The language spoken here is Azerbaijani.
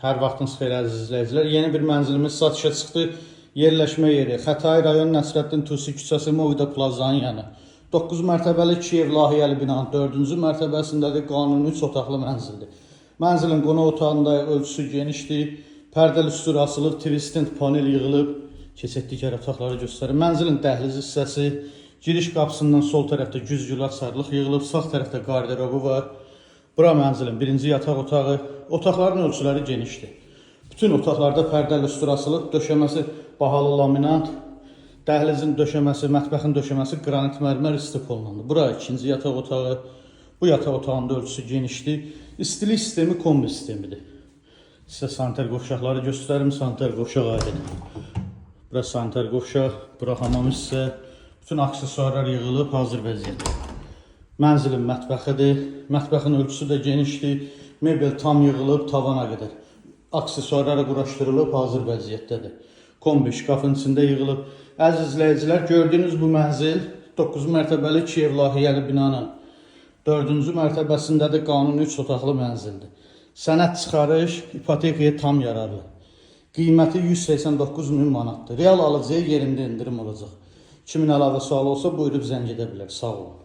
Hər vaxtınız xeyir əziz izləyicilər. Yeni bir mənzilimiz satışa çıxdı. Yerləşmə yeri Xətai rayon Nəsrəddin Tusi küçəsi Movida Plazanın yanı. 9 mərtəbəli 2 ev layihəli binanın 4-cü mərtəbəsindədir. Qanuni 3 otaqlı mənzildir. Mənzilin qonaq otağında ölçüsü genişdir. Pərdəli üstü asılıb, twisting panel yığılıb. Keçək digər otaqları göstərir. Mənzilin dəhliz hissəsi, giriş qapısından sol tərəfdə güzgülər sarılıq yığılıb, sağ tərəfdə qarderobu var. Bura mənzilin birinci yataq otağı. Otaqların ölçüləri genişdir. Bütün otaqlarda pərdəli üstü asılıb, döşəməsi bahalı laminat, dəhlizin döşəməsi, mətbəxin döşəməsi qranit mərmər istipolundandır. Bura ikinci yataq otağı. Bu yataq otağında ölçüsü genişdir. İstilik sistemi kombi sistemidir. Sizə sanitar qovşaqları göstərim. Sanitar qovşaq ayrıdır. Bura sanitar qovşaq, bura hamam hissə. Bütün aksesuarlar yığılıb, hazır vəziyyətdir. Mənzilin mətbəxidir. Mətbəxin ölçüsü də genişdir. Mebel tam yığılıb, tavana qədər. Aksesuarları quraşdırılıb, hazır vəziyyətdədir. Kombi şkafın içində yığılıb. Əziz izləyicilər, gördüyünüz bu mənzil 9 mərtəbəli 2 ev layihəli binanın 4-cü mərtəbəsindədir. Qanuni 3 otaqlı mənzildir. Sənəd çıxarış, ipotekaya tam yararlı. Qiyməti 189.000 manatdır. Real alıcıya yerində indirim olacaq. Kimin əlavə sualı olsa buyurub zəng edə bilər. Sağ olun.